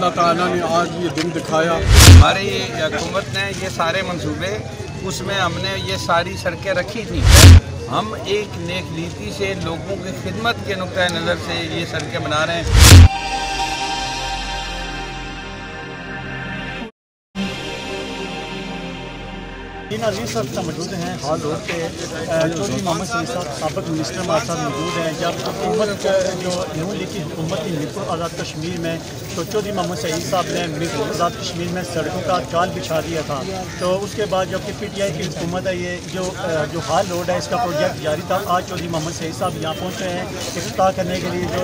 अल्लाह ताला ने आज ये दिन दिखाया। हमारी हुकूमत ने ये सारे मंसूबे, उसमें हमने ये सारी सड़कें रखी थी। हम एक नेक नीति से लोगों की खिदमत के नुक्ता नज़र से ये सड़कें बना रहे हैं। नाज़रीन साहब मौजूद हैं हाल रोड पे। चौधरी मोहम्मद सईद साहब साबिक़ मिनिस्टर हमारे साथ मौजूद हैं। जब हुकूमत जो नून लीग की हुकूमत थी मिरपुर आज़ाद कश्मीर में, तो चौधरी मोहम्मद सईद साहब ने मिरपुर आज़ाद कश्मीर में सड़कों का जाल बिछा दिया था। तो उसके बाद जबकि PTI की हुकूमत है, ये जो हाल रोड है इसका प्रोजेक्ट जारी था। आज चौधरी मोहम्मद सईद साहब यहाँ पहुँचे हैं इफ्तिताह करने के लिए। जो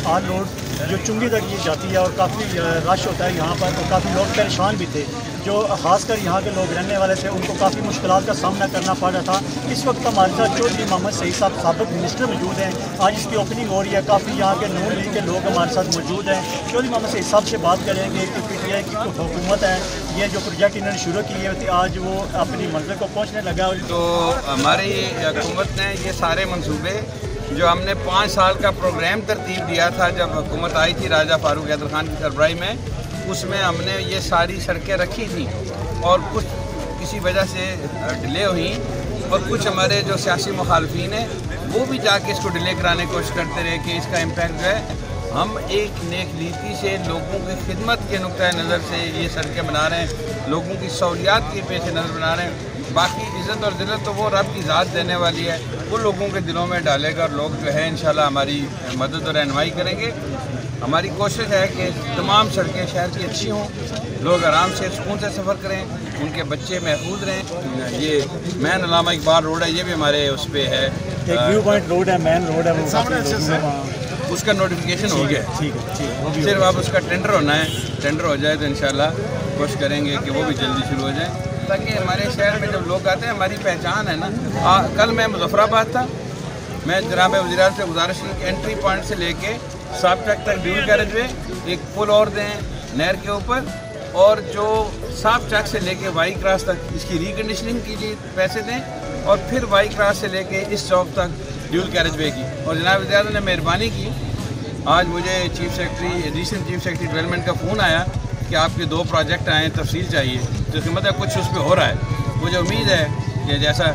हाल रोड जो चुंगी तक ये जाती है और काफ़ी रश होता है यहाँ पर, तो काफ़ी लोग परेशान भी थे। जो ख़ासकर यहाँ के लोग रहने वाले थे उनको काफ़ी मुश्किलात का सामना करना पड़ रहा था। इस वक्त हमारे साथ चौधरी मोहम्मद सईद साहब साबिक़ मिनिस्टर मौजूद हैं। आज इसकी ओपनिंग हो रही है। काफ़ी यहाँ के नून लीग के लोग हमारे साथ मौजूद हैं। चौधरी मोहम्मद सईद साहब से बात करेंगे कि PTI की हुकूमत है, ये जो प्रोजेक्ट इन्होंने शुरू किए थे आज वो अपनी मंजिल को पहुँचने लगा। तो हमारी हुकूमत ने ये सारे मनसूबे जो हमने 5 साल का प्रोग्राम तरतीब दिया था जब हुकूमत आई थी राजा फारूक हैदर खान की सरबराही में, उसमें हमने ये सारी सड़कें रखी थी और कुछ किसी वजह से डिले हुई और कुछ हमारे जो सियासी मुखालफीन हैं वो भी जाके इसको डिले कराने की कोशिश करते रहे कि इसका इम्पैक्ट जो है। हम एक नेक नीति से लोगों की खिदमत के नुक्ता नज़र से ये सड़कें बना रहे हैं, लोगों की सहूलियात के पेश नज़र बना रहे हैं। बाकी इज़्ज़त और ज़िल्लत तो वो रब की ज़ात देने वाली है, वो लोगों के दिलों में डालेगा और लोग जो है इंशाल्लाह हमारी मदद और रहनुमाई करेंगे। हमारी कोशिश है कि तमाम सड़कें शहर की अच्छी हों, लोग आराम से सुकून से सफ़र करें, उनके बच्चे महफूज रहें। ये मैन अल्लामा इकबाल रोड है, ये भी हमारे उस पर है। एक व्यू पॉइंट रोड है, मैन रोड है, उसका नोटिफिकेशन हो गया। ठीक है। सिर्फ अब उसका टेंडर होना है। टेंडर हो जाए तो इंशाल्लाह कोशिश करेंगे कि वो भी जल्दी शुरू हो जाए, ताकि हमारे शहर में जब लोग आते हैं हमारी पहचान है ना। कल मैं मुजफ्फराबाद था, मैं जनाब वज़ीर से गुजारिश की एंट्री पॉइंट से लेके साफ ट्रैक तक ड्यूल कैरेज वे एक पुल और दें नहर के ऊपर, और जो साफ ट्रैक से लेके वाई क्रॉस तक इसकी रिकंडीशनिंग कीजिए, पैसे दें, और फिर वाई क्रॉस से लेके इस चौक तक ड्यूल कैरेज वे की। और जनाब वज़ीर ने मेहरबानी की, आज मुझे chief secretary additional chief secretary development का फ़ोन आया कि आपके 2 प्रोजेक्ट आए हैं, तफसील चाहिए। तो इसका मतलब कुछ उस पर हो रहा है। मुझे उम्मीद है कि जैसा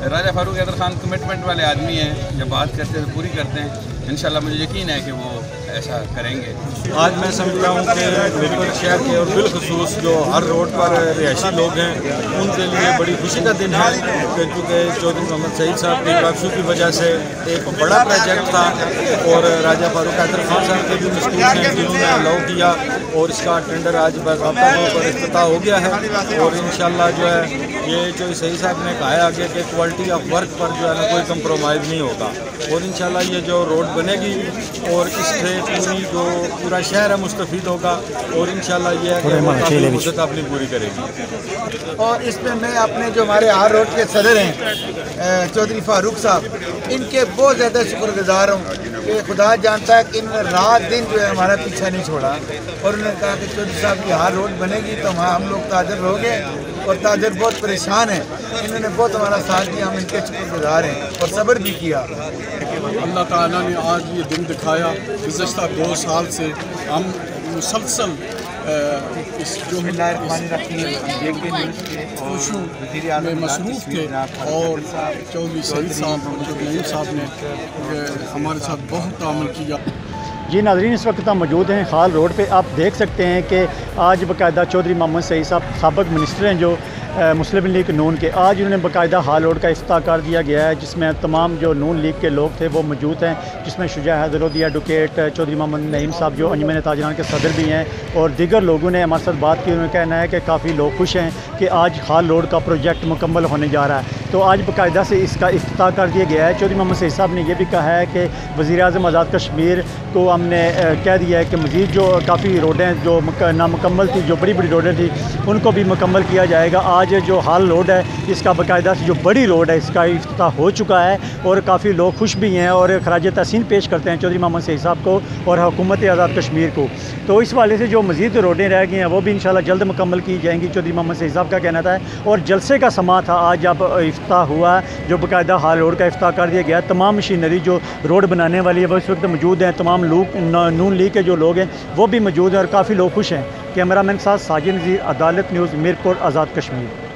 राजा फारूक हैदर खान कमिटमेंट वाले आदमी हैं, जब बात करते हैं तो पूरी करते हैं। इंशाल्लाह मुझे यकीन है कि वो ऐसा करेंगे। आज मैं समझता हूँ कि मिरपुर शहर के और बिलखसूस जो हर रोड पर रिहायशी लोग हैं उनके लिए बड़ी खुशी का दिन है कि चूँकि चौधरी मोहम्मद सईद साहब की वापसी की वजह से एक बड़ा प्रोजेक्ट था और राजा फारूक हैदर खान साहब के भी मशकूर हैं जिन्होंने अलाउ किया, और इसका टेंडर आज बाकायदा तौर पर इफ्तिताह हो गया है। और इंशाल्लाह जो है ये चौधरी सईद साहब ने कहा आगे कि क्वालिटी ऑफ वर्क पर जो है ना कोई कंप्रोमाइज़ नहीं होगा, और इंशाल्लाह ये जो रोड बनेगी और इससे पूरा शहर है मुस्तफ़ीद होगा, और इंशाल्लाह ये है कि मुद्दत अपनी पूरी करेगी। और इसमें मैं अपने जो हमारे हाल रोड के सदर हैं चौधरी फारूक साहब, इनके बहुत ज़्यादा शुक्रगुजार हूँ कि खुदा जानता है कि इन्होंने रात दिन जो है हमारा पीछा नहीं छोड़ा, और उन्होंने कहा कि चौधरी साहब की हाल रोड बनेगी तो हम लोग ताजर हो गए, और ताजर बहुत परेशान है। इन्होंने बहुत हमारा साथ दिया, हम इनके शुक्रगुजार हैं और सब्र भी किया। अल्लाह ताला ने आज ये दिन दिखाया। गुज़श्ता 2 साल से हम मुसलसल इस जो में मसरूफ़ थे, और चौधरी सईद साहब नईम साहब ने हमारे साथ बहुत तामुल किया। जी नाज़रीन, इस वक्त हम मौजूद हैं हाल रोड पे। आप देख सकते हैं कि आज बाकायदा चौधरी मोहम्मद सईद साहब साबिक़ मिनिस्टर हैं जो मुस्लिम लीग नून के, आज उन्होंने बाकायदा हाल रोड का इफ्तिताह कर दिया गया है, जिसमें तमाम जो नून लीग के लोग थे वो मौजूद हैं, जिसमें शुजा हैदरोदी एडवोकेट चौधरी मोहम्मद नईम साहब जो अंजुमन ताजरान के सदर भी हैं, और दीगर लोगों ने हमारे साथ बात की। उन्होंने कहना है कि काफ़ी लोग खुश हैं कि आज हाल रोड का प्रोजेक्ट मुकम्मल होने जा रहा है। तो आज बाकायदा से इसका इफ्तिताह कर दिया गया है। चौधरी मोहम्मद सईद साहब ने यह भी कहा है कि वज़ीर आज़म आज़ाद कश्मीर को हमने कह दिया है कि मज़ीद जो काफ़ी रोडें जो नामुकम्मल थी, जो बड़ी बड़ी रोडें थी, उनको भी मुकम्मल किया जाएगा। आज जो हाल रोड है इसका बाकायदा से जो बड़ी रोड है इसका इफ्तिताह हो चुका है, और काफ़ी लोग खुश भी हैं और खराज तहसीन पेश करते हैं चौधरी मोहम्मद सईद साहब को और हुकूमत आज़ाद कश्मीर को। तो इस वाले से जो मज़ीद रोडें रह गई हैं वो भी इंशाल्लाह जल्द मुकम्मल की जाएंगी, चौधरी मोहम्मद सईद साहब का कहना था। और जलसे का समा था आज, जब इफ्ताह हुआ, जो बाकायदा हाल रोड का इफ्ताह कर दिया गया। तमाम मशीनरी जो रोड बनाने वाली है वो इस वक्त मौजूद हैं। तमाम लोग नून लीग के जो लोग हैं वो भी मौजूद हैं और काफ़ी लोग खुश हैं। कैमरामैन के साथ साजिद नज़ीर, अदालत न्यूज़, मीरपुर, आज़ाद कश्मीर।